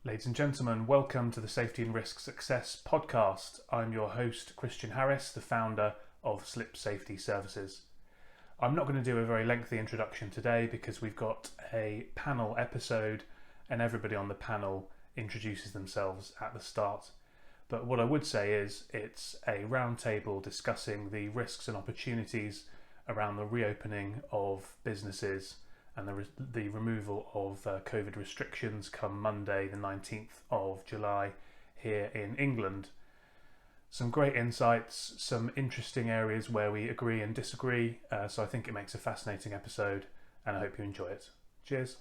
Ladies and gentlemen, welcome to the Safety and Risk Success podcast. I'm your host, Christian Harris, the founder of Slip Safety Services. I'm not going to do a very lengthy introduction today because we've got a panel episode and everybody on the panel introduces themselves at the start. But what I would say is it's a roundtable discussing the risks and opportunities around the reopening of businesses and the removal of COVID restrictions come Monday the 19th of July here in England. Some great insights, some interesting areas where we agree and disagree, so I think it makes a fascinating episode and I hope you enjoy it. Cheers.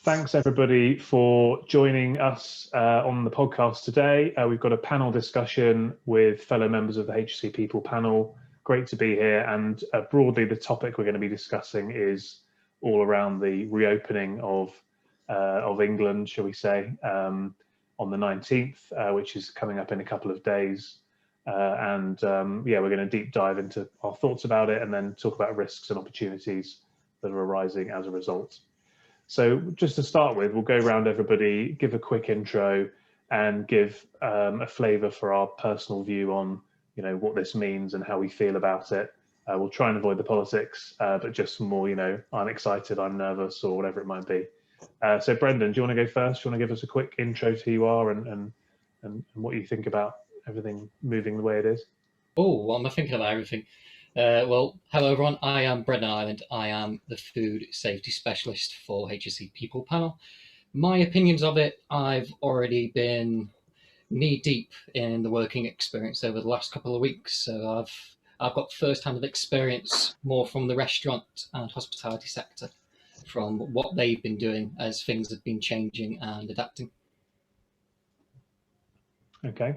Thanks everybody for joining us on the podcast today. We've got a panel discussion with fellow members of the HSC People panel. Great to be here, and broadly the topic we're going to be discussing is all around the reopening of England, shall we say, on the 19th, which is coming up in a couple of days. We're going to deep dive into our thoughts about it and then talk about risks and opportunities that are arising as a result. So just to start with, we'll go around everybody, give a quick intro and give a flavour for our personal view on, what this means and how we feel about it. We'll try and avoid the politics, but just some more, I'm excited, I'm nervous, or whatever it might be. So Brendan, do you want to go first? Do you want to give us a quick intro to who you are and what you think about everything moving the way it is? Oh, what am I thinking about everything? Hello everyone, I am Brendon Ireland. I am the food safety specialist for HSC People panel. My opinions of it, I've already been knee deep in the working experience over the last couple of weeks. So I've got first-hand experience more from the restaurant and hospitality sector, from what they've been doing as things have been changing and adapting. Okay.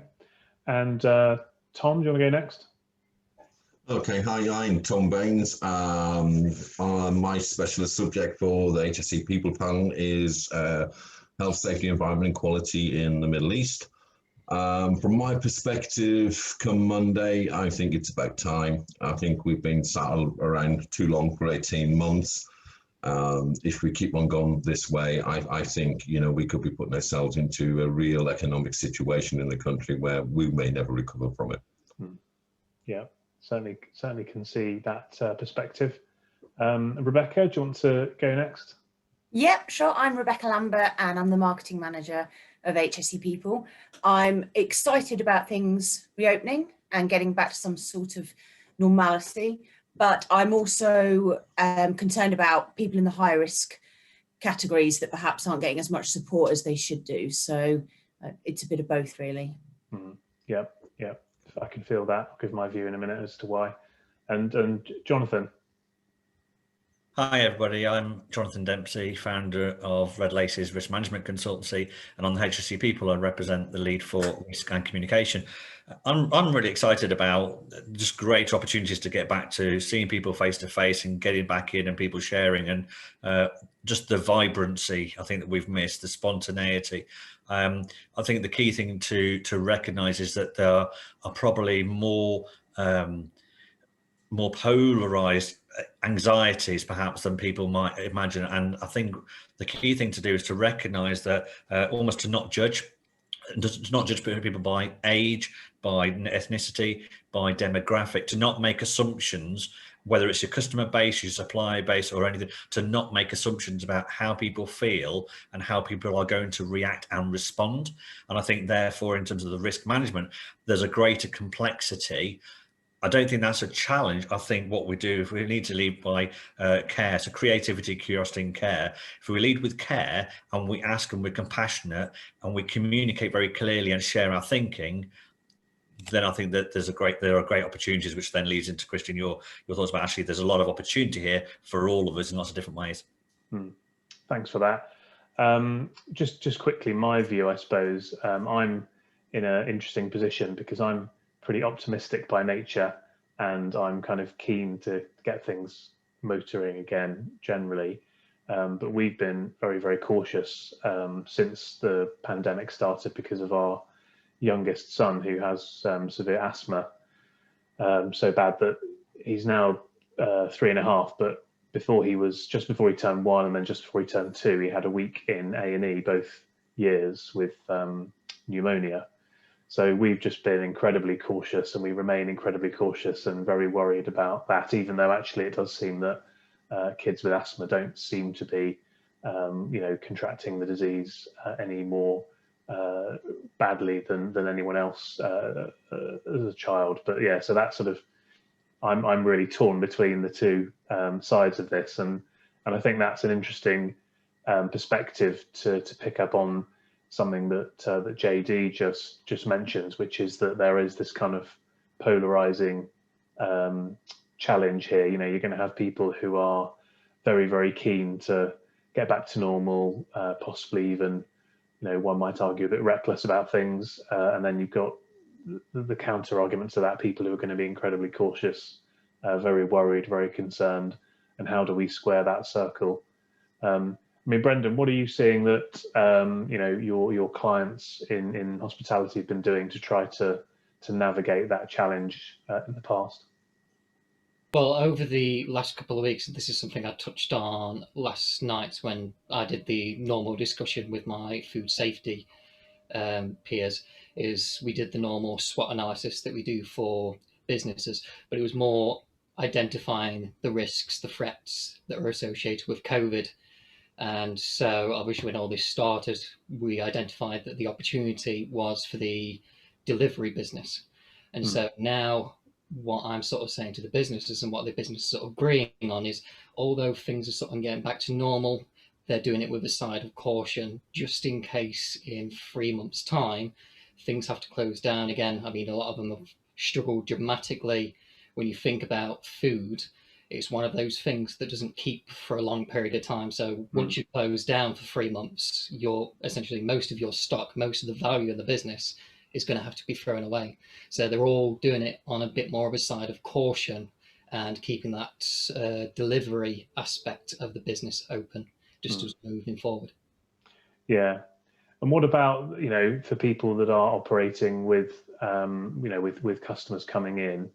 And Tom, do you want to go next? Okay, hi, I'm Tom Baines. My specialist subject for the HSC People panel is health, safety, environment and quality in the Middle East. From my perspective, come Monday, I think it's about time. I think we've been sat around too long for 18 months. If we keep on going this way, I think, we could be putting ourselves into a real economic situation in the country where we may never recover from it. Yeah. Certainly can see that perspective. Rebecca, do you want to go next? Yep, sure. I'm Rebecca Lambert and I'm the marketing manager of HSC People. I'm excited about things reopening and getting back to some sort of normality, but I'm also concerned about people in the high risk categories that perhaps aren't getting as much support as they should do. So it's a bit of both, really. Yep. I can feel that. I'll give my view in a minute as to why. And Jonathan. Hi everybody, I'm Jonathan Dempsey, founder of Red Lace's Risk Management Consultancy, and on the HSC People I represent the lead for risk and communication. I'm really excited about just great opportunities to get back to seeing people face to face and getting back in and people sharing, and just the vibrancy I think that we've missed, the spontaneity. I think the key thing to recognise is that there are probably more polarised anxieties perhaps than people might imagine, and I think the key thing to do is to recognise that almost to not judge people by age, by ethnicity, by demographic, to not make assumptions, whether it's your customer base, your supplier base or anything, to not make assumptions about how people feel and how people are going to react and respond. And I think therefore in terms of the risk management, there's a greater complexity. I don't think that's a challenge. I think what we do, if we need to lead by care, so creativity, curiosity and care, if we lead with care and we ask and we're compassionate and we communicate very clearly and share our thinking, then I think that there are great opportunities, which then leads into, Christian, your thoughts about actually there's a lot of opportunity here for all of us in lots of different ways. Thanks for that. Just quickly, my view, I suppose, I'm in an interesting position because I'm pretty optimistic by nature and I'm kind of keen to get things motoring again generally, but we've been very, very cautious since the pandemic started because of our youngest son who has severe asthma, so bad that he's now 3.5, but before just before he turned 1 and then just before he turned 2, he had a week in A&E both years with pneumonia. So we've just been incredibly cautious, and we remain incredibly cautious and very worried about that, even though actually it does seem that kids with asthma don't seem to be, contracting the disease any more badly than anyone else as a child. But yeah, so that's sort of, I'm really torn between the two sides of this, and I think that's an interesting perspective to pick up on something that JD just mentions, which is that there is this kind of polarizing challenge here. You're going to have people who are very, very keen to get back to normal, possibly even, one might argue a bit reckless about things, and then you've got the counter argument to that, people who are going to be incredibly cautious, very worried, very concerned, and how do we square that circle? Brendan, what are you seeing that your clients in hospitality have been doing to try to navigate that challenge in the past? Well, over the last couple of weeks, this is something I touched on last night when I did the normal discussion with my food safety peers, is we did the normal SWOT analysis that we do for businesses, but it was more identifying the risks, the threats that are associated with COVID. And so obviously when all this started, we identified that the opportunity was for the delivery business. And so now what I'm sort of saying to the businesses and what the business is sort of agreeing on is, although things are sort of getting back to normal, they're doing it with a side of caution, just in case in 3 months' time, things have to close down again. I mean, a lot of them have struggled dramatically. When you think about food, it's one of those things that doesn't keep for a long period of time. So once you close down for 3 months, you're essentially, most of your stock, most of the value of the business is going to have to be thrown away. So they're all doing it on a bit more of a side of caution and keeping that delivery aspect of the business open, just as moving forward. Yeah. And what about, for people that are operating with, with customers coming in,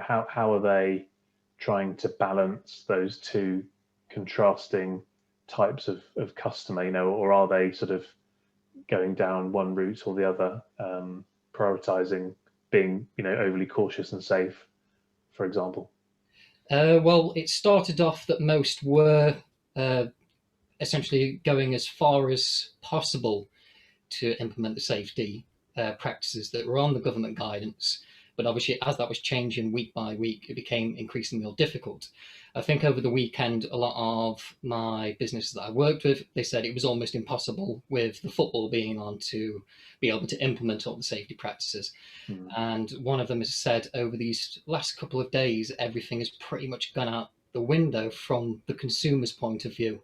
how are they trying to balance those two contrasting types of customer, or are they sort of going down one route or the other, prioritizing being, overly cautious and safe, for example? Well, it started off that most were essentially going as far as possible to implement the safety practices that were on the government guidance. But obviously, as that was changing week by week, it became increasingly more difficult. I think over the weekend, a lot of my businesses that I worked with, they said it was almost impossible with the football being on to be able to implement all the safety practices. And one of them has said over these last couple of days, everything has pretty much gone out the window from the consumer's point of view.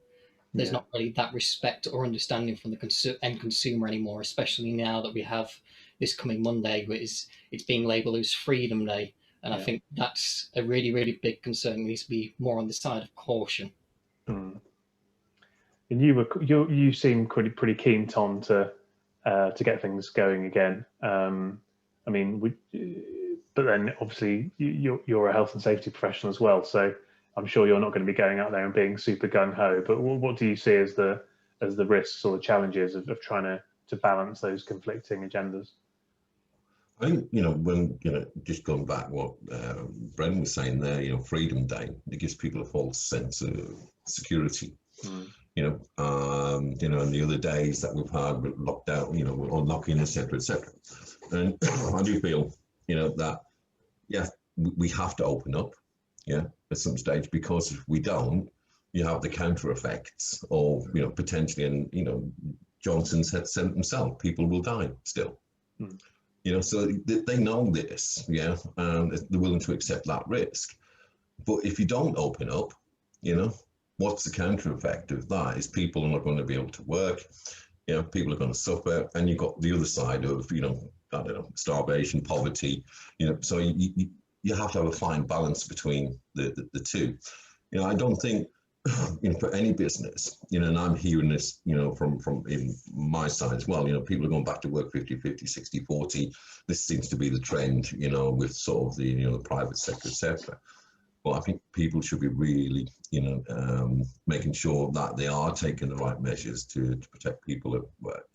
There's not really that respect or understanding from the end consumer anymore, especially now that we have this coming Monday, it's being labelled as Freedom Day. And I think that's a really, really big concern. It needs to be more on the side of caution. And you seem pretty keen, Tom, to get things going again. But then obviously you're a health and safety professional as well, so I'm sure you're not going to be going out there and being super gung-ho. But what do you see as the risks or the challenges of trying to balance those conflicting agendas? I think, when, just going back what Brendan was saying there, Freedom Day, it gives people a false sense of security. And the other days that we've had with lockdown, with unlocking, etc., etc. And I do feel, that, we have to open up, at some stage, because if we don't, you have the counter effects of, potentially, and, Johnson said himself, people will die still. So they know this, and they're willing to accept that risk. But if you don't open up, what's the counter effect of that? Is people are not going to be able to work, people are going to suffer, and you've got the other side of, starvation, poverty, so you have to have a fine balance between the two. I don't think, for any business, and I'm hearing this, from in my side as well, people are going back to work 50-50, 60-40. This seems to be the trend, with sort of the, the private sector, etc. But I think people should be really, making sure that they are taking the right measures to protect people at work.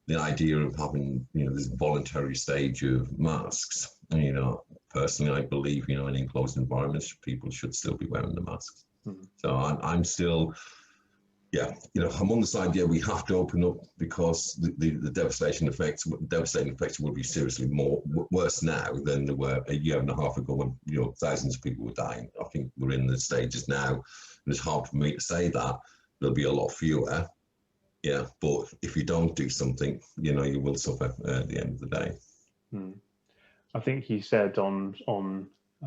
The idea of having, this voluntary stage of masks, personally, I believe, in enclosed environments, people should still be wearing the masks. So I'm still, I'm on the side, we have to open up, because the devastating effects will be seriously worse now than they were a year and a half ago when, thousands of people were dying. I think we're in the stages now, and it's hard for me to say that there'll be a lot fewer. Yeah, but if you don't do something, you will suffer at the end of the day. I think you said I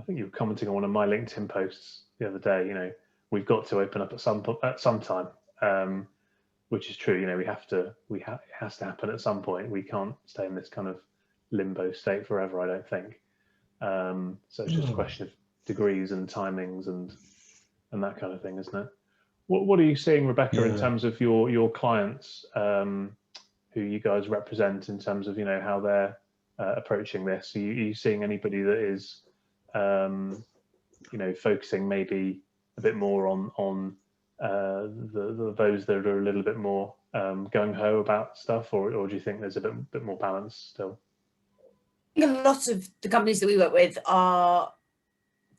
think you were commenting on one of my LinkedIn posts the other day, we've got to open up at some time, which is true. It has to happen at some point. We can't stay in this kind of limbo state forever, I don't think. So it's just a question of degrees and timings and that kind of thing, isn't it? What are you seeing, Rebecca, in terms of your clients, who you guys represent, in terms of how they're approaching this? Are you seeing anybody that is focusing maybe a bit more on those that are a little bit more gung ho about stuff, or do you think there's a bit more balance still? I think a lot of the companies that we work with are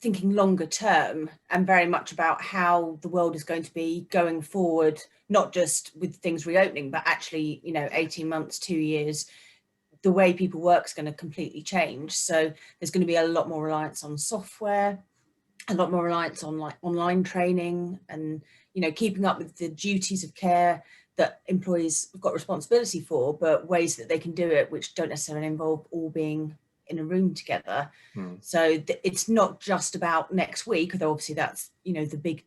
thinking longer term and very much about how the world is going to be going forward, not just with things reopening, but actually, 18 months, 2 years, the way people work is going to completely change. So there's going to be a lot more reliance on software, a lot more reliance on online training, and, keeping up with the duties of care that employees have got responsibility for, but ways that they can do it, which don't necessarily involve all being in a room together. So it's not just about next week, although obviously that's the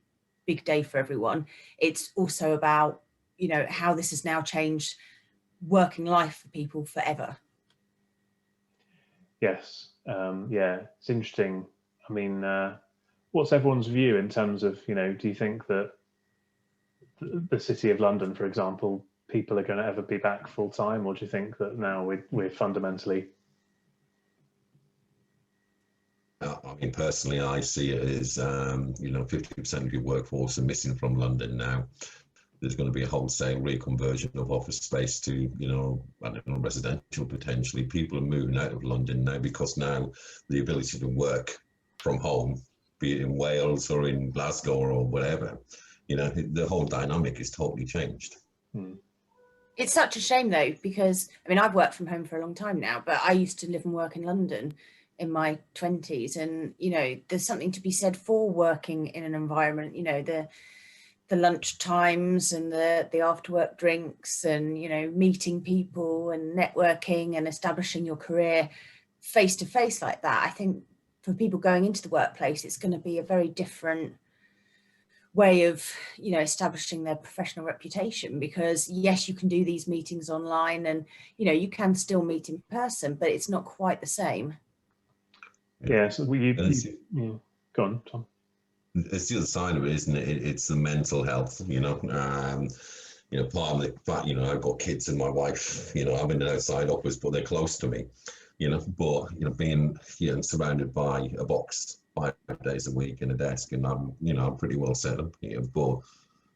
big day for everyone. It's also about how this has now changed working life for people forever. Yes. It's interesting. I mean, what's everyone's view in terms of, do you think that the City of London, for example, people are going to ever be back full time, or do you think that now we're fundamentally? I mean, personally, I see it as, 50% of your workforce are missing from London now. There's going to be a wholesale reconversion of office space to, residential potentially. People are moving out of London now, because now the ability to work from home, be it in Wales or in Glasgow or whatever, the whole dynamic is totally changed. It's such a shame though, because I've worked from home for a long time now, but I used to live and work in London in my 20s, and there's something to be said for working in an environment, the lunch times and the after work drinks, and meeting people and networking and establishing your career face to face like that. I think for people going into the workplace, it's going to be a very different way of establishing their professional reputation, because yes, you can do these meetings online, and you can still meet in person, but it's not quite the same. Yeah, so go on, Tom. It's the other side of it, isn't it? It's the mental health, part of the fact, I've got kids and my wife, I'm in an outside office, but they're close to me, but, being, surrounded by a box 5 days a week in a desk, and I'm pretty well set up here, but,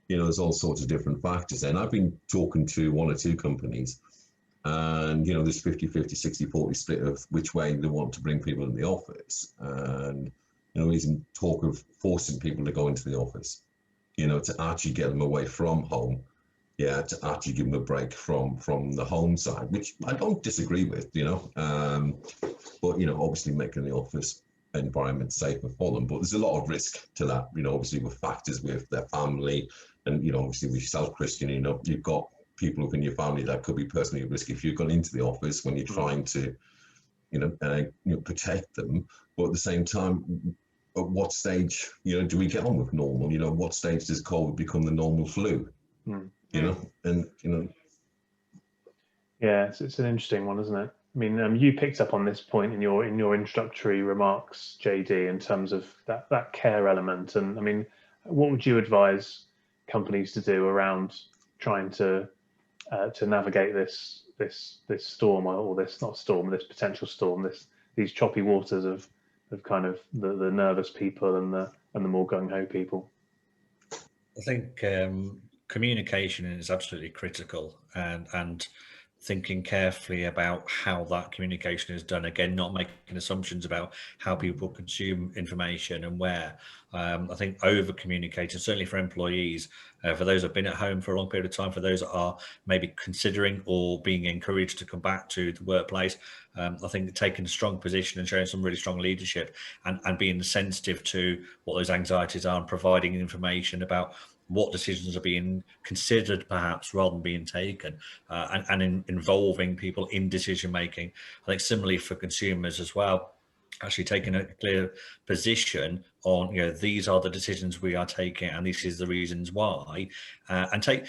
there's all sorts of different factors. And I've been talking to 1 or 2 companies, and, there's 50-50, 60-40 split of which way they want to bring people in the office. And, even talk of forcing people to go into the office, to actually get them away from home, to actually give them a break from the home side, which I don't disagree with, but, obviously making the office environment safer for them. But there's a lot of risk to that, obviously with factors with their family, and, obviously with yourself, Christian, you've got people within your family that could be personally at risk if you've gone into the office when you're trying to, protect them. But at the same time, at what stage, do we get on with normal? What stage does COVID become the normal flu? And yeah, it's an interesting one, isn't it? I mean, you picked up on this point in your introductory remarks, JD, in terms of that care element. And I mean, what would you advise companies to do around trying to navigate this storm, or this not storm, this potential storm, these choppy waters of kind of the nervous people and and the more gung-ho people. I think communication is absolutely critical, and thinking carefully about how that communication is done. Again, not making assumptions about how people consume information and where. I think over communicating, certainly for employees, for those that have been at home for a long period of time, for those that are maybe considering or being encouraged to come back to the workplace, I think taking a strong position and showing some really strong leadership, and being sensitive to what those anxieties are, and providing information about what decisions are being considered, perhaps, rather than being taken, and involving people in decision making. I think similarly for consumers as well, actually taking a clear position on, these are the decisions we are taking, and this is the reasons why, and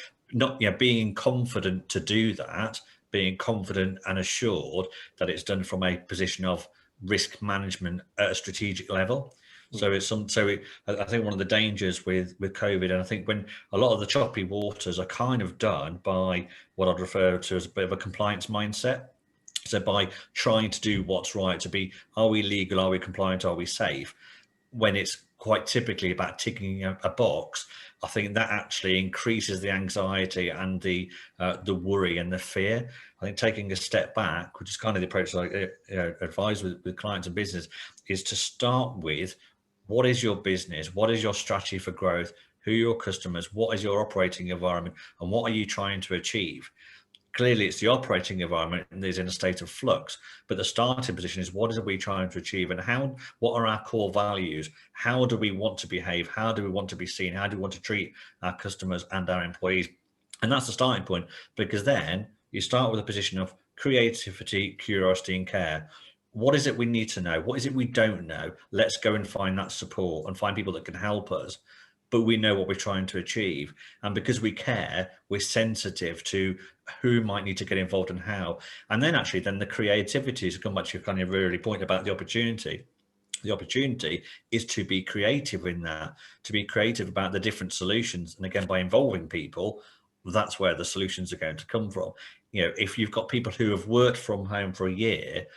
being confident to do that, being confident and assured that it's done from a position of risk management at a strategic level. So I think one of the dangers with COVID, and I think when a lot of the choppy waters are kind of done by what I'd refer to as a bit of a compliance mindset. So by trying to do what's right, are we legal, are we compliant, are we safe? When it's quite typically about ticking a box, I think that actually increases the anxiety and the worry and the fear. I think taking a step back, which is kind of the approach I advise with clients and business, is to start with, what is your business? What is your strategy for growth? Who are your customers? What is your operating environment? And what are you trying to achieve? Clearly, it's the operating environment and is in a state of flux, but the starting position is, what are we trying to achieve, and what are our core values? How do we want to behave? How do we want to be seen? How do we want to treat our customers and our employees? And that's the starting point, because then you start with a position of creativity, curiosity, and care. What is it we need to know? What is it we don't know? Let's go and find that support and find people that can help us. But we know what we're trying to achieve. And because we care, we're sensitive to who might need to get involved and how. And then the creativity, to come back to your kind of really point about the opportunity. The opportunity is to be creative in that, to be creative about the different solutions. And again, by involving people, that's where the solutions are going to come from. If you've got people who have worked from home for a year,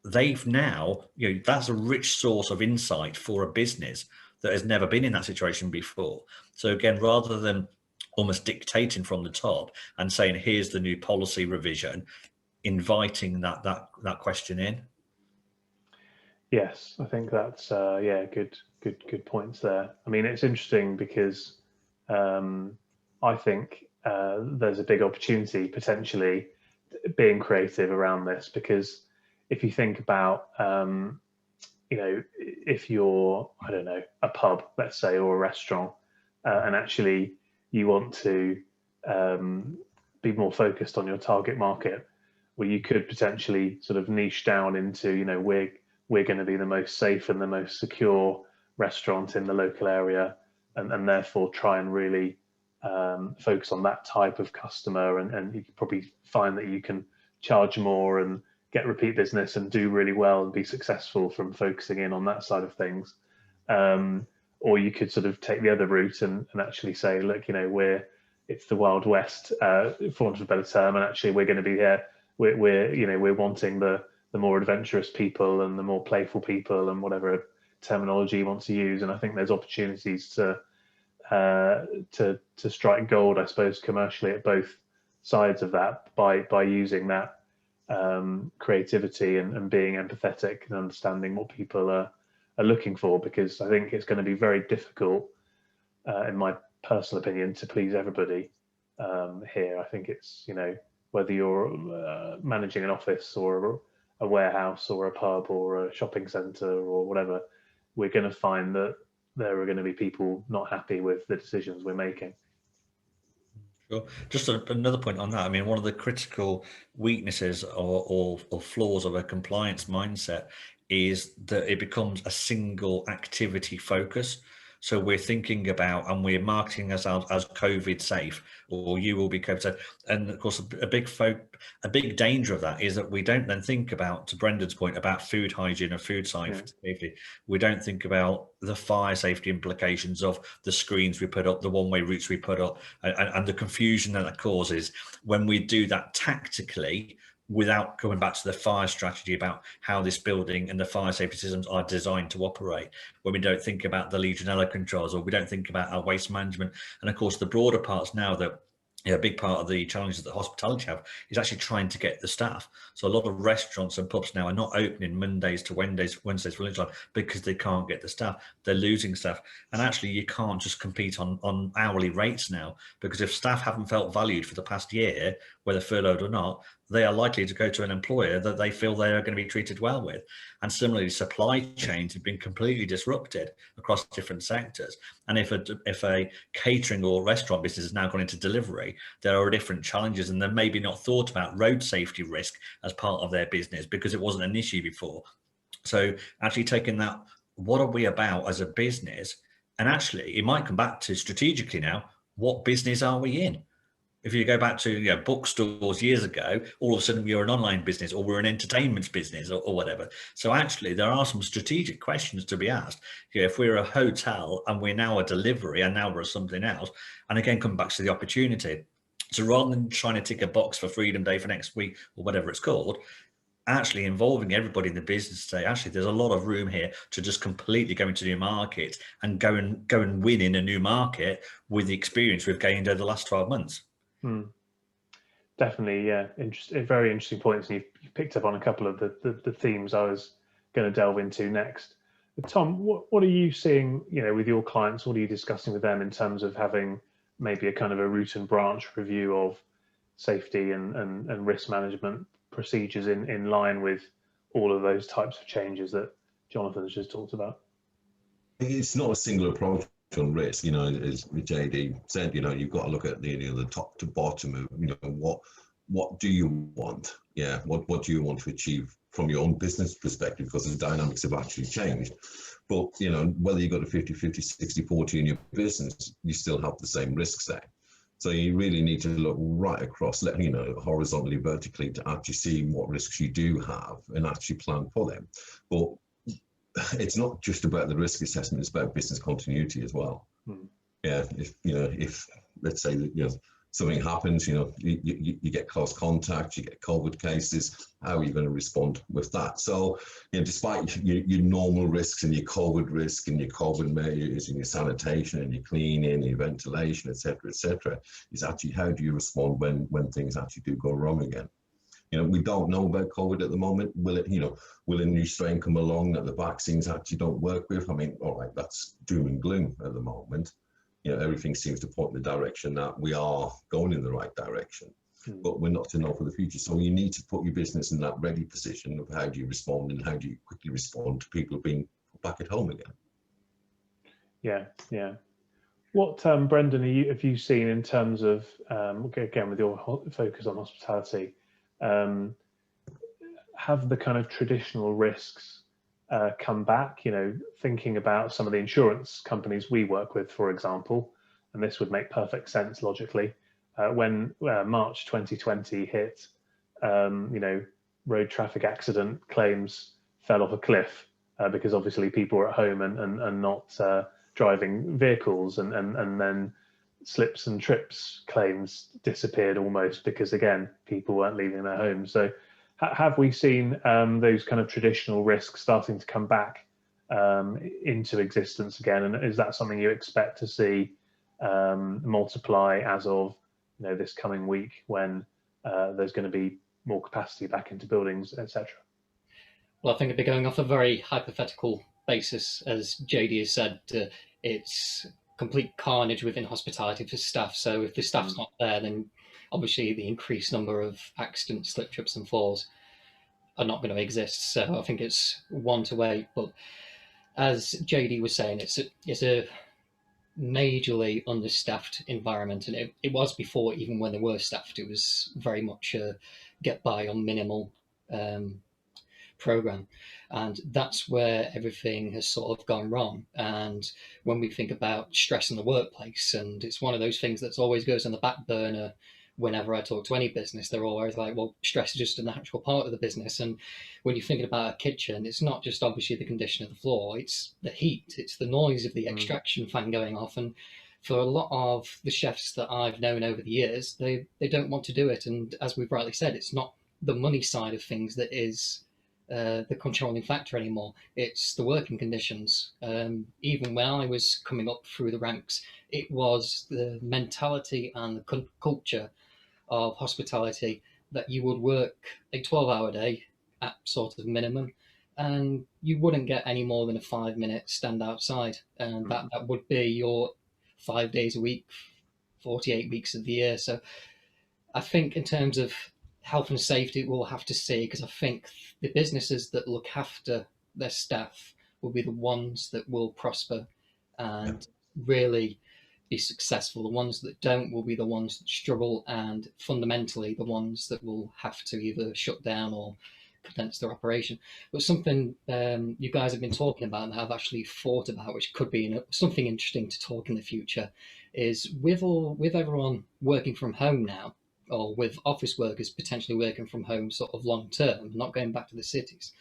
they've now, that's a rich source of insight for a business that has never been in that situation before. So again, rather than almost dictating from the top and saying, here's the new policy revision, inviting that question in. Yes, I think that's good points there. I mean, it's interesting because I think there's a big opportunity potentially being creative around this, because if you think about if you're, I don't know, a pub, let's say, or a restaurant, and actually you want to be more focused on your target market, well, you could potentially sort of niche down into, we're going to be the most safe and the most secure restaurant in the local area, and therefore try and really focus on that type of customer, and you can probably find that you can charge more and get repeat business and do really well and be successful from focusing in on that side of things. Or you could sort of take the other route and actually say, look, it's the Wild West, for want of a better term, and actually we're going to be here. We're wanting the more adventurous people and the more playful people, and whatever terminology you want to use. And I think there's opportunities to strike gold, I suppose, commercially at both sides of that by using that creativity and being empathetic and understanding what people are looking for, because I think it's going to be very difficult, in my personal opinion, to please everybody here. I think it's, whether you're managing an office or a warehouse or a pub or a shopping centre or whatever, we're going to find that there are going to be people not happy with the decisions we're making. Sure. Just another point on that. I mean, one of the critical weaknesses or flaws of a compliance mindset is that it becomes a single activity focus. So we're thinking about, and we're marketing ourselves as COVID safe, or you will be COVID safe. And of course, a big danger of that is that we don't then think about, to Brendan's point, about food hygiene or food safety. Yeah. We don't think about the fire safety implications of the screens we put up, the one-way routes we put up, and the confusion that causes when we do that tactically, without going back to the fire strategy about how this building and the fire safety systems are designed to operate, when we don't think about the Legionella controls, or we don't think about our waste management, and of course the broader parts now that a big part of the challenges that hospitality have is actually trying to get the staff. So a lot of restaurants and pubs now are not opening Mondays to Wednesdays for lunchtime because they can't get the staff. They're losing staff. And actually you can't just compete on hourly rates now, because if staff haven't felt valued for the past year, whether furloughed or not, they are likely to go to an employer that they feel they are going to be treated well with. And similarly, supply chains have been completely disrupted across different sectors. And if a catering or restaurant business has now gone into delivery, there are different challenges, and they're maybe not thought about road safety risk as part of their business because it wasn't an issue before. So actually taking that, what are we about as a business? And actually, it might come back to strategically now, what business are we in? If you go back to bookstores years ago, all of a sudden you're an online business, or we're an entertainment business, or whatever. So actually, there are some strategic questions to be asked. If we're a hotel and we're now a delivery and now we're something else, and again, come back to the opportunity. So rather than trying to tick a box for Freedom Day for next week or whatever it's called, actually involving everybody in the business to say, actually, there's a lot of room here to just completely go into new markets and go and win in a new market with the experience we've gained over the last 12 months. Definitely, yeah. Very interesting points, and you picked up on a couple of the themes I was going to delve into next. But Tom, what are you seeing, with your clients? What are you discussing with them in terms of having maybe a kind of a root and branch review of safety and risk management procedures in line with all of those types of changes that Jonathan's just talked about? It's not a single approach on risk, as JD said, you've got to look at the top to bottom of, what do you want? Yeah, what do you want to achieve from your own business perspective, because the dynamics have actually changed. But, whether you've got a 50-50, 60-40 in your business, you still have the same risks there. So you really need to look right across, horizontally, vertically, to actually see what risks you do have and actually plan for them. But it's not just about the risk assessment, it's about business continuity as well. Yeah, if let's say that something happens, you get close contact, you get COVID cases, how are you going to respond with that? So despite your normal risks and your COVID risk and your COVID measures and your sanitation and your cleaning and your ventilation, etc., is actually how do you respond when things actually do go wrong again? We don't know about COVID at the moment. Will a new strain come along that the vaccines actually don't work with? I mean, all right, that's doom and gloom at the moment. Everything seems to point in the direction that we are going in the right direction, but we're not to know for the future. So you need to put your business in that ready position of how do you respond and how do you quickly respond to people being put back at home again. Yeah. What, Brendon, have you seen in terms of, again, with your focus on hospitality, have the kind of traditional risks come back, thinking about some of the insurance companies we work with, for example, and this would make perfect sense logically, when March 2020 hit, road traffic accident claims fell off a cliff because obviously people were at home and not driving vehicles, and then slips and trips claims disappeared almost because, again, people weren't leaving their homes. So have we seen those kind of traditional risks starting to come back into existence again? And is that something you expect to see multiply as of this coming week when there's going to be more capacity back into buildings, etc.? Well, I think it'd be going off a very hypothetical basis, as JD has said. It's complete carnage within hospitality for staff. So if the staff's not there, then obviously the increased number of accidents, slip, trips and falls are not going to exist. So I think it's one to wait. But as JD was saying, it's a majorly understaffed environment, and it was before. Even when they were staffed, it was very much a get by on minimal program, and that's where everything has sort of gone wrong. And when we think about stress in the workplace, and it's one of those things that always goes on the back burner whenever I talk to any business, they're always like, well, stress is just a natural part of the business. And when you're thinking about a kitchen, it's not just obviously the condition of the floor, it's the heat, it's the noise of the extraction fan going off. And for a lot of the chefs that I've known over the years, they don't want to do it. And as we've rightly said, it's not the money side of things that is the controlling factor anymore. It's the working conditions. Even when I was coming up through the ranks, it was the mentality and the culture of hospitality that you would work a 12-hour day at sort of minimum, and you wouldn't get any more than a 5-minute stand outside, and that would be your 5 days a week, 48 weeks of the year. So I think in terms of health and safety, we'll have to see, because I think the businesses that look after their staff will be the ones that will prosper and really be successful. The ones that don't will be the ones that struggle, and fundamentally the ones that will have to either shut down or condense their operation. But something you guys have been talking about and I've actually thought about, which could be something interesting to talk in the future, is with everyone working from home now, or with office workers potentially working from home sort of long term, not going back to the cities,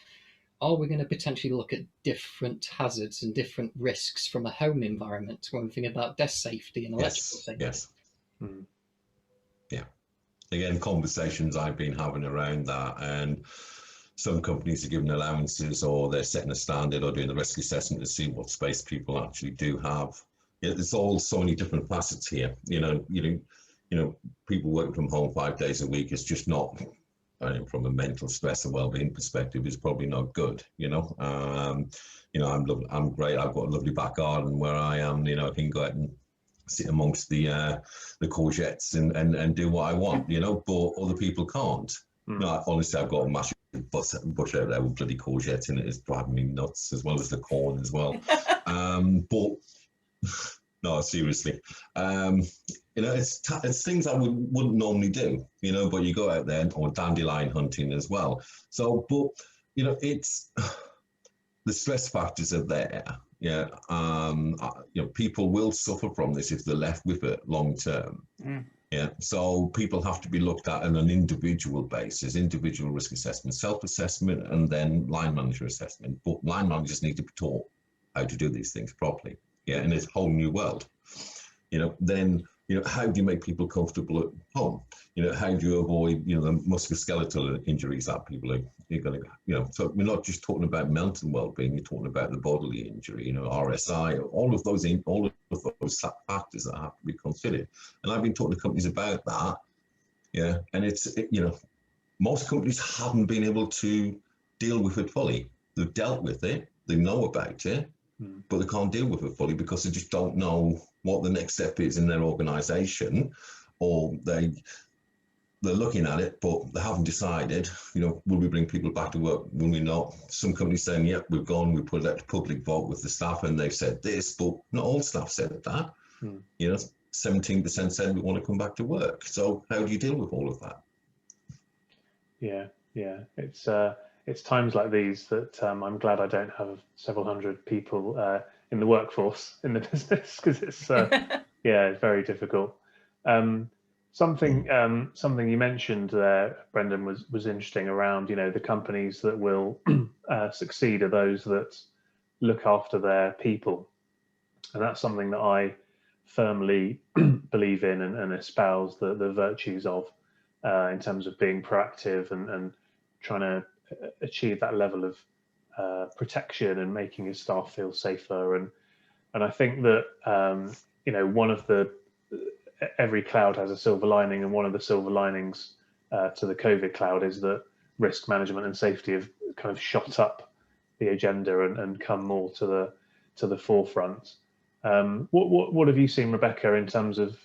are we going to potentially look at different hazards and different risks from a home environment when we think about desk safety and electrical safety? Yes. Yeah. Again, conversations I've been having around that, and some companies are giving allowances, or they're setting a standard, or doing the risk assessment to see what space people actually do have. There's all so many different facets here. You know, people working from home 5 days a week is just not, from a mental stress and well-being perspective, is probably not good. You know, I'm great. I've got a lovely back garden where I am. You know, I can go out and sit amongst the courgettes and do what I want. You know, but other people can't. No, honestly, I've got a massive bush out there with bloody courgettes in it. It's driving me nuts, as well as the corn as well. But no, seriously, you know, it's things I wouldn't normally do, you know, but you go out there, or dandelion hunting as well. So, but, you know, it's, the stress factors are there. Yeah. You know, people will suffer from this if they're left with it long term. Yeah. So people have to be looked at on an individual basis, individual risk assessment, self-assessment, and then line manager assessment. But line managers need to be taught how to do these things properly. Yeah, in this whole new world, you know, then, you know, how do you make people comfortable at home? You know, how do you avoid, you know, the musculoskeletal injuries that people are going to, you know, so we're not just talking about mental well-being, you're talking about the bodily injury, you know, RSI, all of those factors that have to be considered. And I've been talking to companies about that. Yeah. And you know, most companies haven't been able to deal with it fully. They've dealt with it, they know about it, but they can't deal with it fully because they just don't know what the next step is in their organization, or they're looking at it, but they haven't decided, you know, will we bring people back to work? Will we not? Some companies saying, yeah, we've gone, we put it out to public vote with the staff and they've said this, but not all staff said that. You know, 17% said we want to come back to work. So how do you deal with all of that? Yeah. It's times like these that I'm glad I don't have several hundred people in the workforce in the business, because it's it's very difficult. Something you mentioned there, Brendan, was interesting around, you know, the companies that will succeed are those that look after their people, and that's something that I firmly believe in and espouse the virtues of in terms of being proactive and trying to achieve that level of protection and making your staff feel safer. And I think that you know, one of every cloud has a silver lining, and one of the silver linings to the COVID cloud is that risk management and safety have kind of shot up the agenda and come more to the forefront. What have you seen, Rebecca, in terms of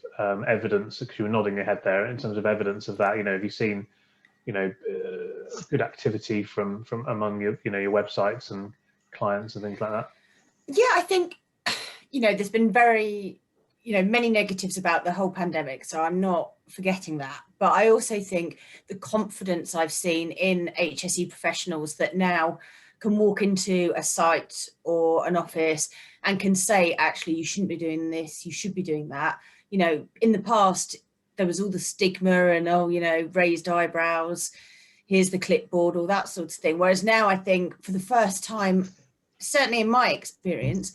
evidence? Because you were nodding your head there. In terms of evidence of that, you know, have you seen, you know, good activity from among your, you know, your websites and clients and things like that? Yeah, I think, you know, there's been many negatives about the whole pandemic, so I'm not forgetting that. But I also think the confidence I've seen in HSE professionals that now can walk into a site or an office and can say, actually, you shouldn't be doing this, you should be doing that. You know, in the past, there was all the stigma and, oh, you know, raised eyebrows, here's the clipboard, all that sort of thing. Whereas now I think for the first time, certainly in my experience,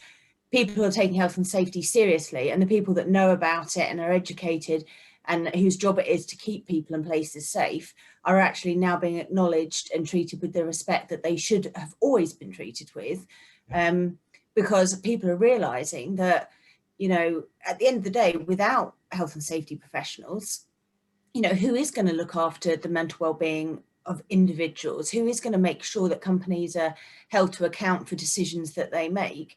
people are taking health and safety seriously, and the people that know about it and are educated and whose job it is to keep people and places safe, are actually now being acknowledged and treated with the respect that they should have always been treated with, because people are realizing that, you know, at the end of the day, without health and safety professionals, you know, who is going to look after the mental well-being of individuals? Who is going to make sure that companies are held to account for decisions that they make?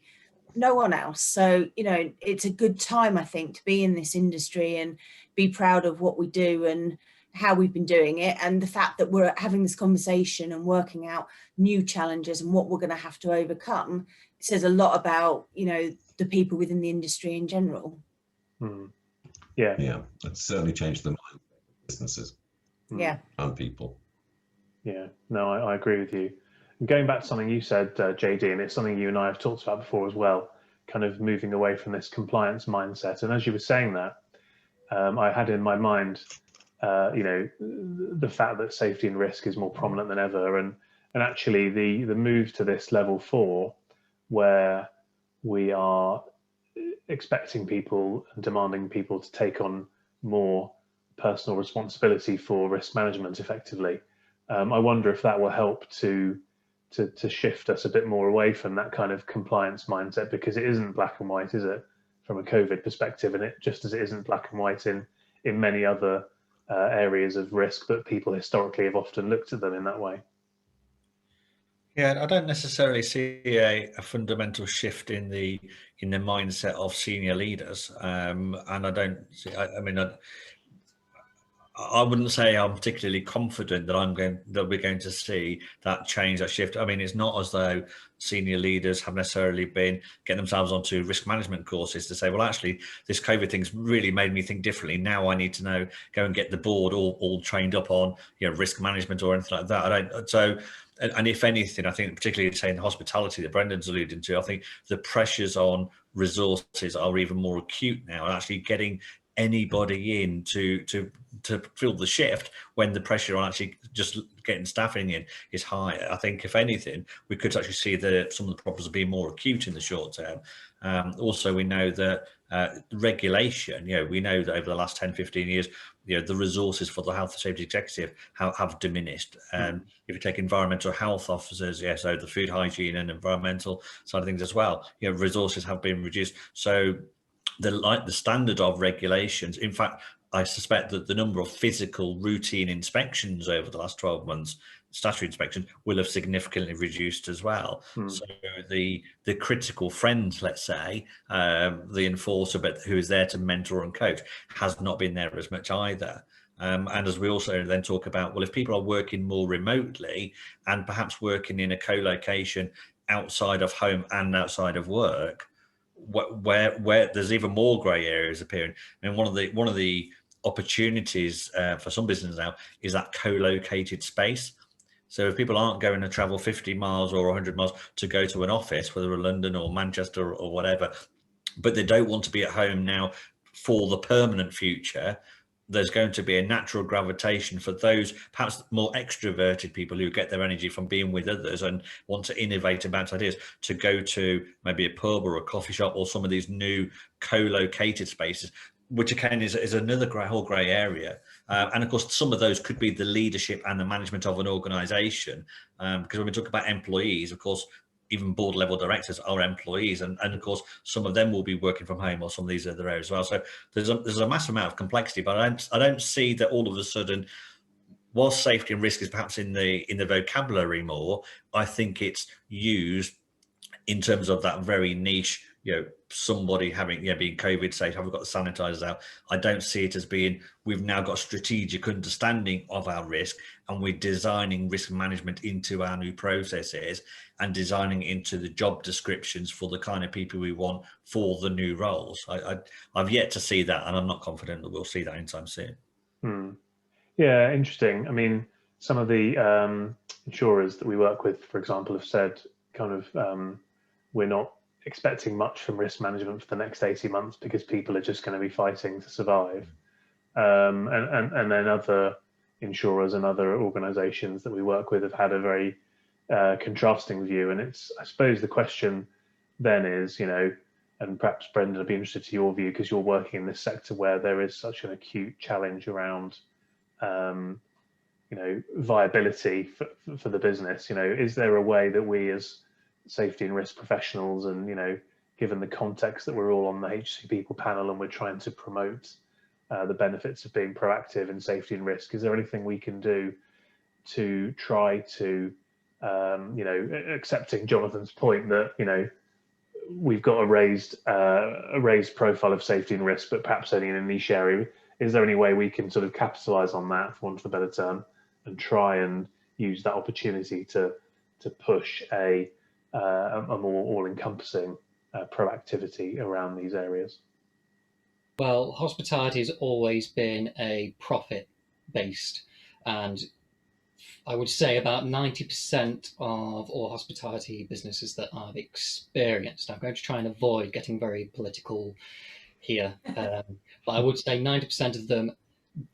No one else. So, you know, it's a good time, I think, to be in this industry and be proud of what we do and how we've been doing it, and the fact that we're having this conversation and working out new challenges and what we're going to have to overcome. It says a lot about, you know, the people within the industry in general. Yeah, it's certainly changed the mind of businesses and people. Yeah, no, I agree with you. And going back to something you said, JD, and it's something you and I have talked about before as well, kind of moving away from this compliance mindset. And as you were saying that, I had in my mind, you know, the fact that safety and risk is more prominent than ever, and actually the move to this level 4, where we are expecting people and demanding people to take on more personal responsibility for risk management effectively. I wonder if that will help to shift us a bit more away from that kind of compliance mindset, because it isn't black and white, is it, from a COVID perspective? And it, just as it isn't black and white in many other areas of risk, but people historically have often looked at them in that way. Yeah, I don't necessarily see a fundamental shift in the mindset of senior leaders, and I don't see. I mean, I wouldn't say I'm particularly confident that we're going to see that change, that shift. I mean, it's not as though senior leaders have necessarily been getting themselves onto risk management courses to say, well, actually, this COVID thing's really made me think differently. Now I need to go and get the board all trained up on, you know, risk management or anything like that. And if anything, I think particularly say in hospitality that Brendan's alluding to, I think the pressures on resources are even more acute now, and actually getting anybody in to fill the shift when the pressure on actually just getting staffing in is higher. I think if anything, we could actually see that some of the problems are being more acute in the short term. Also, we know that regulation, you know, we know that over the last 10, 15 years, you know, the resources for the health and safety executive have diminished. If you take environmental health officers, so the food hygiene and environmental side of things as well, you know, resources have been reduced. So the standard of regulations, in fact, I suspect that the number of physical routine inspections over the last 12 months, statutory inspections, will have significantly reduced as well. So the critical friend, let's say, the enforcer, but who is there to mentor and coach, has not been there as much either. And as we also then talk about, well, if people are working more remotely and perhaps working in a co-location outside of home and outside of work, where there's even more grey areas appearing. And one of the opportunities for some businesses now is that co-located space. So if people aren't going to travel 50 miles or 100 miles to go to an office, whether in London or Manchester or whatever, but they don't want to be at home now for the permanent future, there's going to be a natural gravitation for those perhaps more extroverted people who get their energy from being with others and want to innovate about ideas, to go to maybe a pub or a coffee shop or some of these new co-located spaces, which again is another whole grey area. And of course, some of those could be the leadership and the management of an organisation, because when we talk about employees, of course, even board level directors are employees, and of course some of them will be working from home or some of these other areas as well. So there's a massive amount of complexity, but I don't see that all of a sudden, whilst safety and risk is perhaps in the vocabulary more, I think it's used in terms of that very niche, you know, somebody having, being COVID safe, have we got the sanitizers out? I don't see it as being, we've now got a strategic understanding of our risk and we're designing risk management into our new processes and designing into the job descriptions for the kind of people we want for the new roles. I've yet to see that, and I'm not confident that we'll see that anytime soon. Yeah, interesting. I mean, some of the insurers that we work with, for example, have said kind of we're not expecting much from risk management for the next 18 months because people are just going to be fighting to survive. And then other insurers and other organizations that we work with have had a very contrasting view. And it's, I suppose the question then is, you know, And perhaps, Brendan, I'd be interested to your view, because you're working in this sector where there is such an acute challenge around, viability for the business. Is there a way that we as safety and risk professionals, and, given the context that we're all on the HSC People panel and we're trying to promote the benefits of being proactive in safety and risk, is there anything we can do to try to, accepting Jonathan's point that, we've got a raised profile of safety and risk, but perhaps only in a niche area. Is there any way we can sort of capitalize on that, for want of a better term, and try and use that opportunity to push a more all-encompassing proactivity around these areas? Well, hospitality has always been a profit-based, and I would say about 90% of all hospitality businesses that I've experienced, I'm going to try and avoid getting very political here, but I would say 90% of them,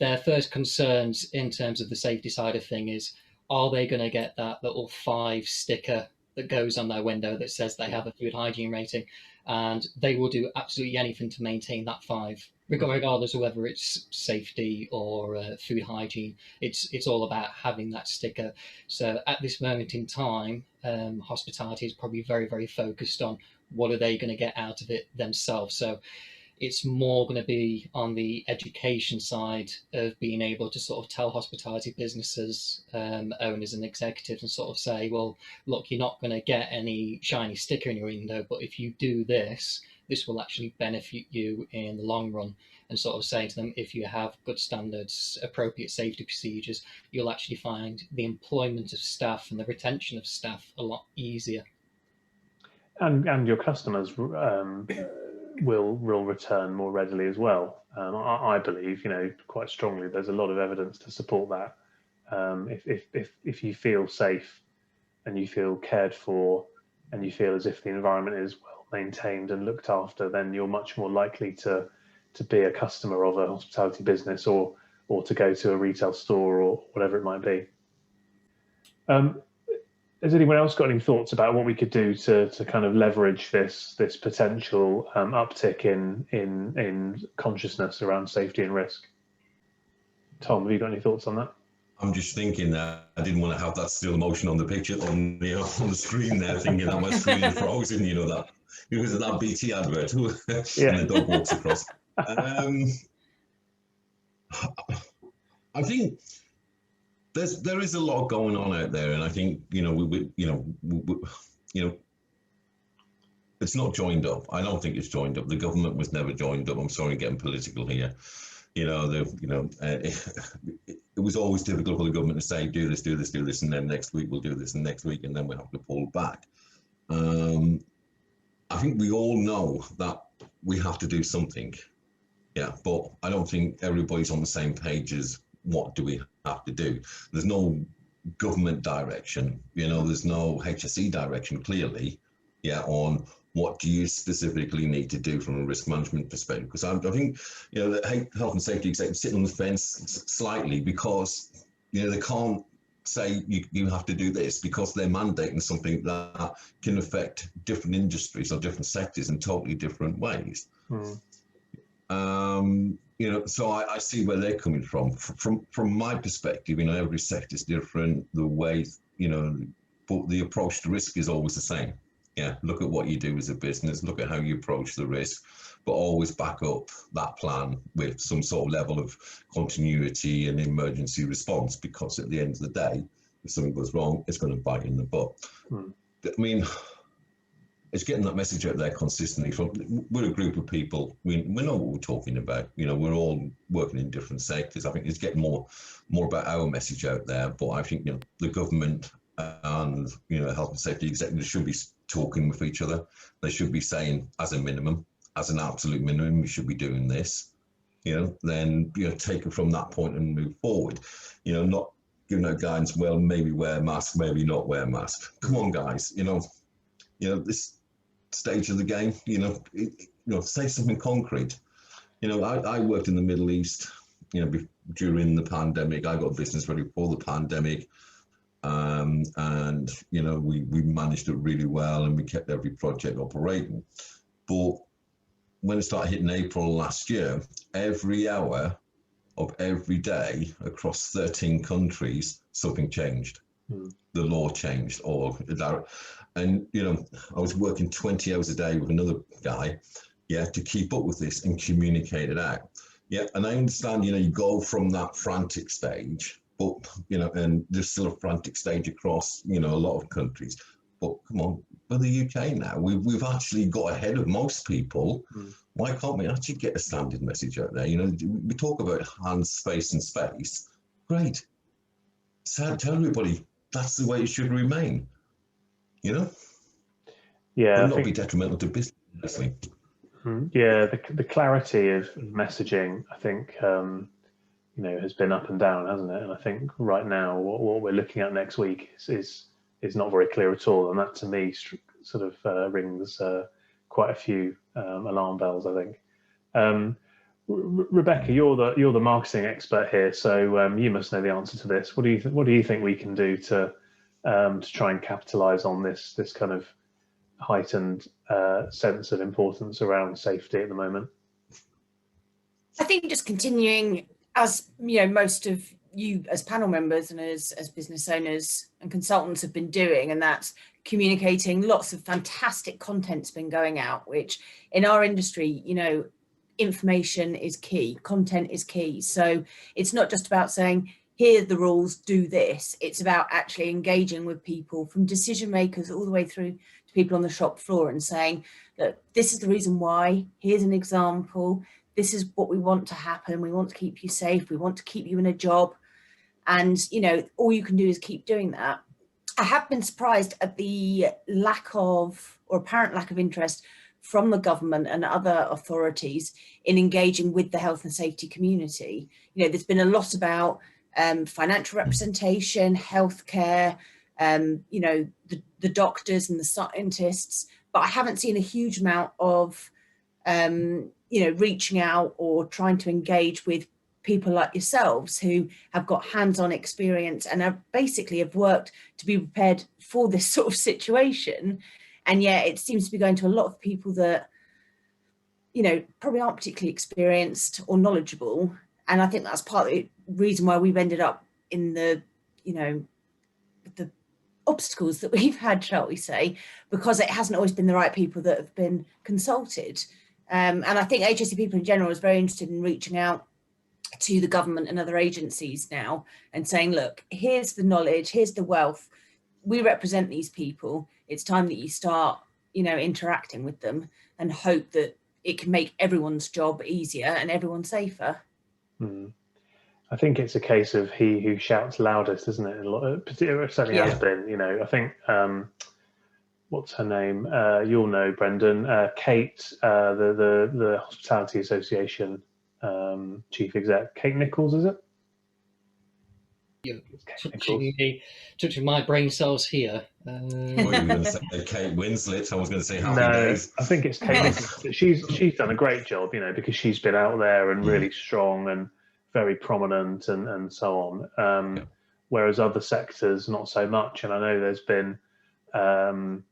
their first concerns in terms of the safety side of thing is, are they going to get that little 5 sticker that goes on their window that says they have a food hygiene rating? And they will do absolutely anything to maintain that 5, regardless of whether it's safety or food hygiene. It's all about having that sticker. So at this moment in time, hospitality is probably very, very focused on what are they going to get out of it themselves. So it's more going to be on the education side of being able to sort of tell hospitality businesses, owners and executives, and sort of say, well, look, you're not going to get any shiny sticker in your window, but if you do this, this will actually benefit you in the long run. And sort of say to them, if you have good standards, appropriate safety procedures, you'll actually find the employment of staff and the retention of staff a lot easier. And your customers will return more readily as well. I believe, quite strongly, there's a lot of evidence to support that. If you feel safe and you feel cared for and you feel as if the environment is well maintained and looked after, then you're much more likely to be a customer of a hospitality business or to go to a retail store or whatever it might be. Has anyone else got any thoughts about what we could do to kind of leverage this potential uptick in consciousness around safety and risk? Tom, have you got any thoughts on that? I'm just thinking that I didn't want to have that still motion on the picture on the screen there, thinking that my screen is frozen. That because of that BT advert, and the dog walks across. I think there is a lot going on out there, and I think it's not joined up. I don't think it's joined up. The government was never joined up. I'm sorry, getting political here. It was always difficult for the government to say do this, and then next week we'll do this, and next week, and then we'll have to pull back. I think we all know that we have to do something. Yeah, but I don't think everybody's on the same page as what do we have to do. There's no government direction, there's no HSE direction clearly, on what do you specifically need to do from a risk management perspective. Because I think, the health and safety executives sitting on the fence slightly because, they can't say you have to do this because they're mandating something that can affect different industries or different sectors in totally different ways. So I see where they're coming from. From my perspective, every sector is different. The way, but the approach to risk is always the same. Yeah, look at what you do as a business, look at how you approach the risk, but always back up that plan with some sort of level of continuity and emergency response, because at the end of the day, if something goes wrong, it's going to bite in the butt. I mean, it's getting that message out there consistently. We're a group of people. We know what we're talking about. We're all working in different sectors. I think it's getting more about our message out there. But I think the government and health and safety executives should be talking with each other. They should be saying, as a minimum, as an absolute minimum, we should be doing this. Then take it from that point and move forward. Not giving out guidance. Well, maybe wear a mask, maybe not wear a mask. Come on, guys. This stage of the game, say something concrete. I worked in the Middle East, during the pandemic. I got a business ready before the pandemic, and we managed it really well, and we kept every project operating. But when it started hitting April last year, every hour of every day across 13 countries, something changed. The law changed, and I was working 20 hours a day with another guy, to keep up with this and communicate it out. And I understand, you go from that frantic stage, but and there's still a frantic stage across, a lot of countries. But come on, for the UK now, we've actually got ahead of most people. Why can't we actually get a standard message out there? We talk about hands, face, and space. Great. So tell everybody that's the way it should remain. Yeah, but not be detrimental to business. Yeah, the clarity of messaging, I think, has been up and down, hasn't it? And I think right now, what we're looking at next week is not very clear at all, and that to me sort of rings quite a few alarm bells, I think. Rebecca, you're the marketing expert here, so you must know the answer to this. What do you think we can do to try and capitalise on this kind of heightened sense of importance around safety at the moment? I think just continuing, as most of you as panel members and as business owners and consultants have been doing, and that's communicating. Lots of fantastic content's been going out, which in our industry, information is key, content is key. So it's not just about saying, here are the rules, do this. It's about actually engaging with people, from decision makers all the way through to people on the shop floor, and saying, look, this is the reason why, here's an example, this is what we want to happen, we want to keep you safe, we want to keep you in a job. And, all you can do is keep doing that. I have been surprised at the lack of, or apparent lack of interest from the government and other authorities in engaging with the health and safety community. There's been a lot about financial representation, healthcare, the doctors and the scientists, but I haven't seen a huge amount of, reaching out or trying to engage with people like yourselves who have got hands-on experience and have worked to be prepared for this sort of situation. And yet it seems to be going to a lot of people that, probably aren't particularly experienced or knowledgeable. And I think that's part of the reason why we've ended up in the, the obstacles that we've had, shall we say, because it hasn't always been the right people that have been consulted. And I think HSE people in general is very interested in reaching out to the government and other agencies now and saying, look, here's the knowledge, here's the wealth. We represent these people. It's time that you start, interacting with them, and hope that it can make everyone's job easier and everyone safer. I think it's a case of he who shouts loudest, isn't it? It certainly has been. I think what's her name? You'll know, Brendan. Kate, the Hospitality Association chief exec. Kate Nichols, is it? You're touching my brain cells here. What were you going to say? Kate Winslet. I was going to say happy days. I think it's Kate Nichols. She's done a great job, because she's been out there and really strong and very prominent and so on. Whereas other sectors, not so much. And I know there's been a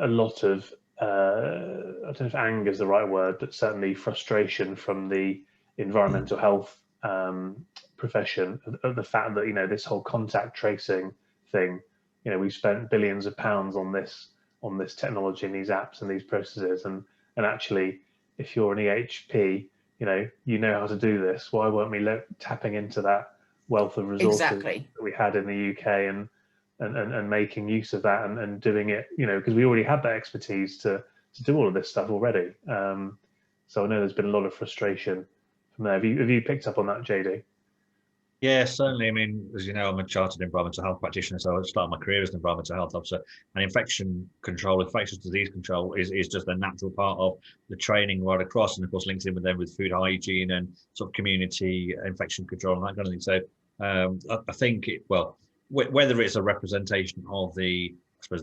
lot of, I don't know if anger is the right word, but certainly frustration from the environmental health profession of the fact that, this whole contact tracing thing, we've spent billions of pounds on this technology and these apps and these processes. And actually, if you're an EHP, you know how to do this. Why weren't we tapping into that wealth of resources that we had in the UK and making use of that and doing it, because we already had that expertise to do all of this stuff already. So I know there's been a lot of frustration from there. Have you picked up on that, JD? Yeah, certainly. I mean, as you know, I'm a chartered environmental health practitioner, so I started my career as an environmental health officer. And infection control, infectious disease control is just a natural part of the training right across, and of course links in with food hygiene and sort of community infection control and that kind of thing. So I think whether it's a representation of the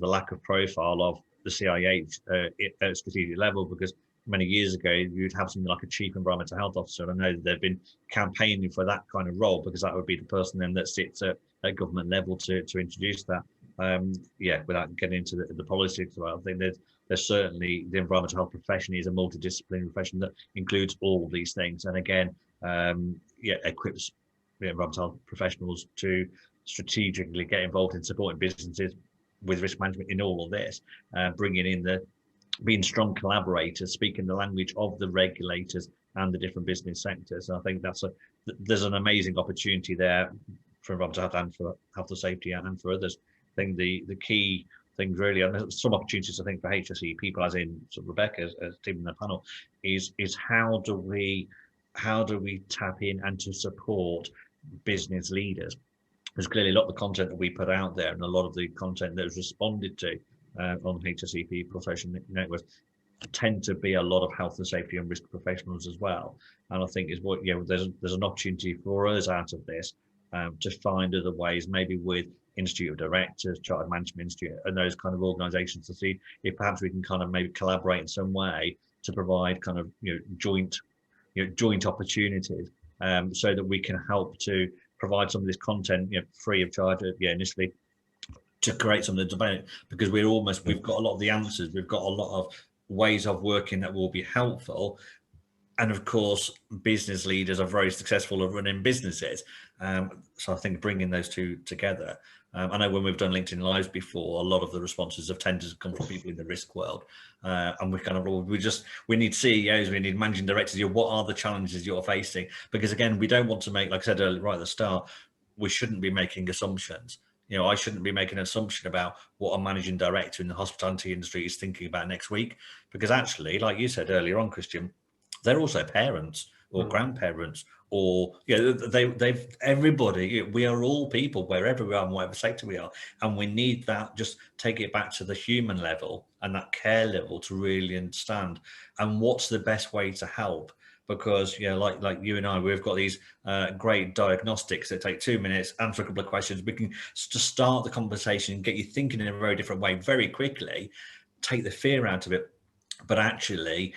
lack of profile of the CIH at a strategic level, because many years ago you'd have something like a chief environmental health officer, and I know that they've been campaigning for that kind of role, because that would be the person then that sits at government level to introduce that. Without getting into the politics, I think there's certainly the environmental health profession is a multidisciplinary profession that includes all these things, and again, equips the environmental health professionals to strategically get involved in supporting businesses with risk management in all of this, bringing in being strong collaborators, speaking the language of the regulators and the different business sectors. And I think there's an amazing opportunity there for environmental health and for health and safety and for others. I think the key things really, and there's some opportunities I think for HSE people, as in sort of Rebecca as team in the panel, is how do we tap in and to support business leaders? There's clearly a lot of the content that we put out there and a lot of the content that was responded to on HSE people social networks tend to be a lot of health and safety and risk professionals as well. And I think is what, there's an opportunity for us out of this to find other ways, maybe with Institute of Directors, Chartered Management Institute, and those kind of organisations, to see if perhaps we can kind of maybe collaborate in some way to provide kind of joint opportunities, so that we can help to provide some of this content free of charge initially, to create some of the debate, because we've got a lot of the answers, we've got a lot of ways of working that will be helpful. And of course, business leaders are very successful at running businesses. So I think bringing those two together. I know when we've done LinkedIn Lives before, a lot of the responses have tended to come from people in the risk world. And we need CEOs, we need managing directors. What are the challenges you're facing? Because again, we don't want to make, like I said earlier, right at the start, we shouldn't be making assumptions. I shouldn't be making an assumption about what a managing director in the hospitality industry is thinking about next week, because actually, like you said earlier on, Christian, they're also parents or grandparents, or everybody. We are all people wherever we are, in whatever sector we are, and we need that. Just take it back to the human level and that care level to really understand. And what's the best way to help? Because like you and I, we've got these great diagnostics that take 2 minutes, answer a couple of questions. We can just start the conversation, get you thinking in a very different way very quickly, take the fear out of it. But actually,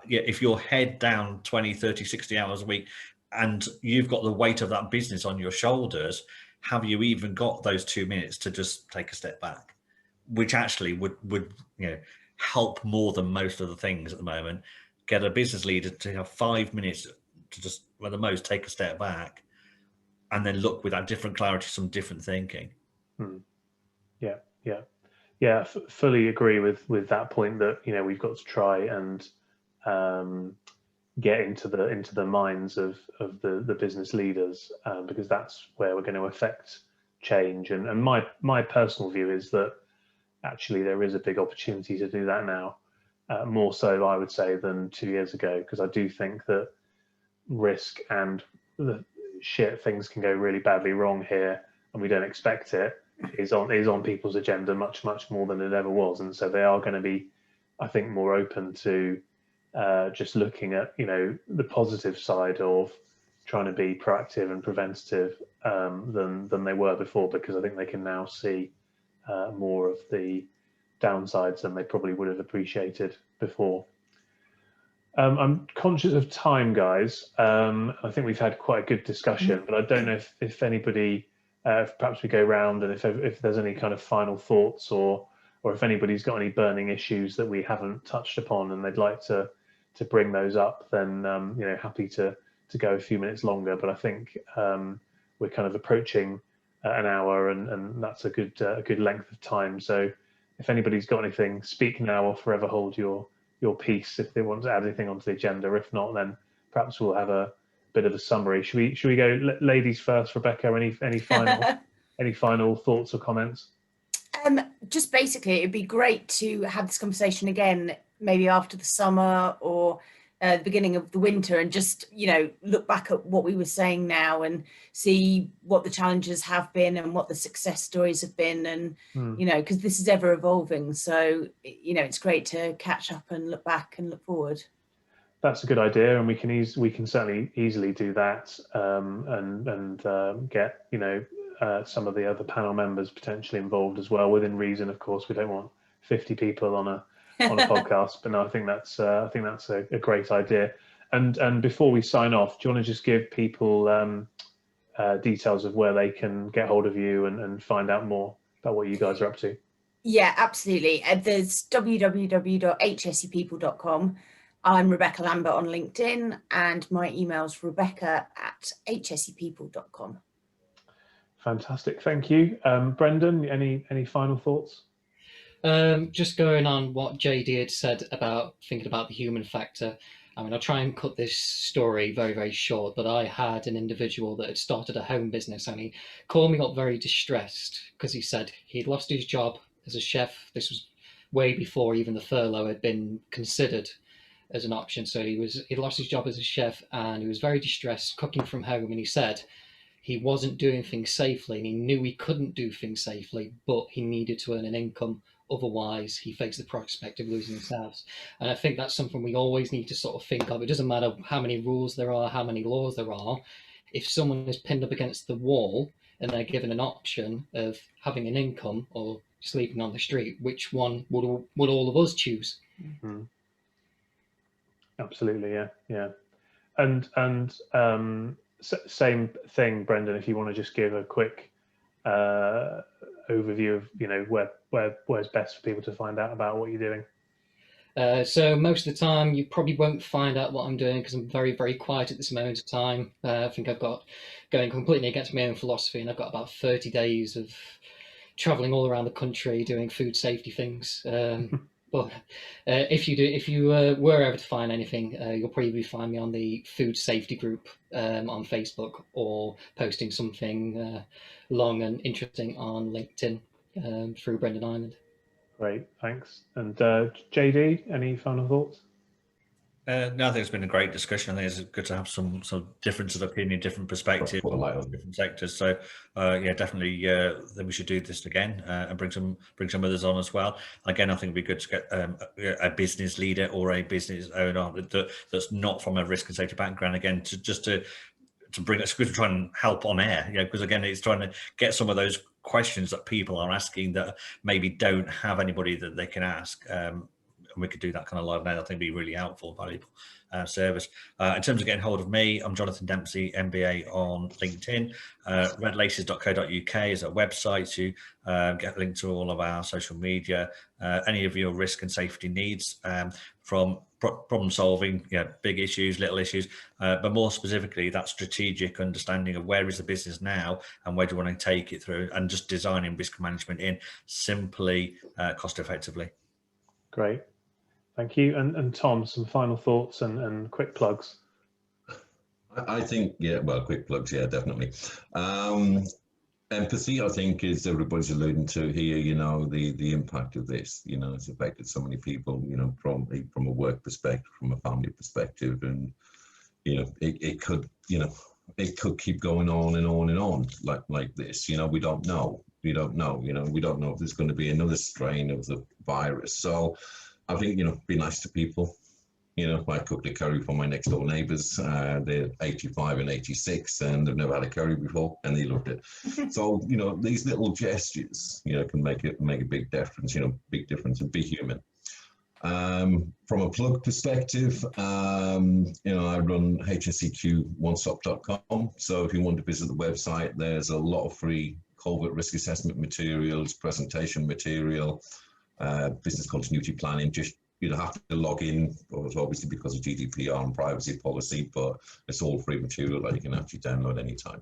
if you're head down 20, 30, 60 hours a week, and you've got the weight of that business on your shoulders, have you even got those 2 minutes to just take a step back? Which actually would help more than most of the things at the moment. Get a business leader to have 5 minutes to just, at the most, take a step back, and then look with that different clarity, some different thinking. Yeah. Fully agree with that point that we've got to try and get into the minds of the business leaders, because that's where we're going to affect change. And my personal view is that actually there is a big opportunity to do that now. More so, I would say, than 2 years ago, because I do think that risk and the things can go really badly wrong here, and we don't expect it, is on people's agenda much more than it ever was. And so they are going to be, I think, more open to just looking at the positive side of trying to be proactive and preventative than they were before, because I think they can now see more of the downsides than they probably would have appreciated before. I'm conscious of time, guys. I think we've had quite a good discussion, but I don't know if anybody, if perhaps we go round, and if there's any kind of final thoughts, or if anybody's got any burning issues that we haven't touched upon and they'd like to bring those up, then happy to go a few minutes longer. But I think we're kind of approaching an hour, and that's a good length of time. So if anybody's got anything, speak now or forever hold your peace if they want to add anything onto the agenda. If not, then perhaps we'll have a bit of a summary. Should we go ladies first? Rebecca, any final thoughts or comments? Just basically, it'd be great to have this conversation again, maybe after the summer or the beginning of the winter, and just look back at what we were saying now and see what the challenges have been and what the success stories have been, and because this is ever evolving, so it's great to catch up and look back and look forward. That's a good idea, and we can certainly easily do that, and get some of the other panel members potentially involved as well, within reason. Of course, we don't want 50 people on a podcast, but no, I think that's a great idea. And before we sign off, do you want to just give people details of where they can get hold of you and find out more about what you guys are up to? Yeah, absolutely. There's www.hsepeople.com. I'm Rebecca Lambert on LinkedIn, and my email's rebecca@hsepeople.com. Fantastic, thank you. Brendan, any final thoughts? Just going on what JD had said about thinking about the human factor. I mean, I'll try and cut this story very, very short, but I had an individual that had started a home business, and he called me up very distressed because he said he'd lost his job as a chef. This was way before even the furlough had been considered as an option. So he'd lost his job as a chef, and he was very distressed cooking from home. And he said he wasn't doing things safely, and he knew he couldn't do things safely, but he needed to earn an income. Otherwise, he faced the prospect of losing his house. And I think that's something we always need to sort of think of. It doesn't matter how many rules there are, how many laws there are. If someone is pinned up against the wall and they're given an option of having an income or sleeping on the street, which one would all of us choose? Mm-hmm. Absolutely, yeah. And same thing, Brendan. If you want to just give a quick overview of where's best for people to find out about what you're doing. So most of the time, you probably won't find out what I'm doing because I'm very, very quiet at this moment of time. I think I've got going completely against my own philosophy, and I've got about 30 days of traveling all around the country doing food safety things. But if you were ever to find anything, you'll probably find me on the food safety group on Facebook, or posting something long and interesting on LinkedIn through Brendon Ireland. Great, thanks. And JD, any final thoughts? No, I think it's been a great discussion. I think it's good to have some difference of opinion, different perspectives, different sectors. So, yeah, definitely, then we should do this again and bring some others on as well. Again, I think it'd be good to get a business leader or a business owner that's not from a risk and safety background. Again, to bring us, to try and help on air, because again, it's trying to get some of those questions that people are asking that maybe don't have anybody that they can ask. And we could do that kind of live now. I think it'd be really helpful, valuable service. In terms of getting hold of me, I'm Jonathan Dempsey, MBA on LinkedIn. Redlaces.co.uk is our website to get a link to all of our social media. Any of your risk and safety needs, from problem solving, big issues, little issues, but more specifically that strategic understanding of where is the business now and where do you want to take it through, and just designing risk management in simply, cost effectively. Great, thank you. And Tom, some final thoughts and quick plugs. I think, quick plugs, definitely. Empathy, I think, is everybody's alluding to here, the impact of this, it's affected so many people, from a work perspective, from a family perspective, and, it could keep going on and on and on like this, we don't know, we don't know if there's going to be another strain of the virus. So I think, be nice to people. I cooked a curry for my next door neighbours. They're 85 and 86, and they've never had a curry before, and they loved it. So, these little gestures, can make a big difference. Big difference, and be human. From a plug perspective, I run hseqonestop.com. So if you want to visit the website, there's a lot of free COVID risk assessment materials, presentation material, business continuity planning. Just you'd have to log in, obviously because of GDPR and privacy policy, but it's all free material that you can actually download anytime.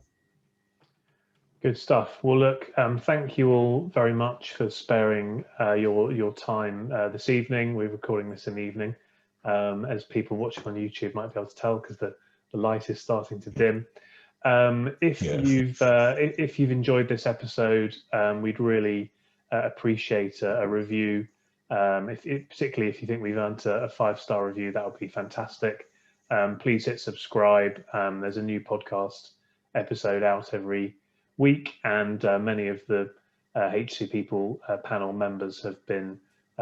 Good stuff. Well, look, thank you all very much for sparing your time this evening. We're recording this in the evening, as people watching on YouTube might be able to tell because the light is starting to dim. If you've enjoyed this episode, we'd really appreciate a review. Particularly if you think we've earned a 5-star review, that would be fantastic. Please hit subscribe. There's a new podcast episode out every week, and many of the HC People panel members have been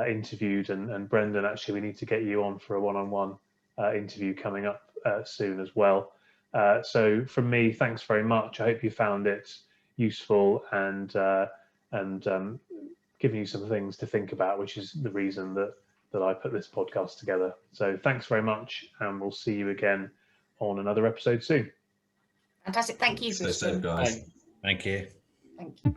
interviewed, and Brendan, actually we need to get you on for a one-on-one interview coming up soon as well. So from me, thanks very much. I hope you found it useful and giving you some things to think about, which is the reason that I put this podcast together. So thanks very much, and we'll see you again on another episode soon. Fantastic. Thank you. Stay safe, guys. Thank you. Thank you.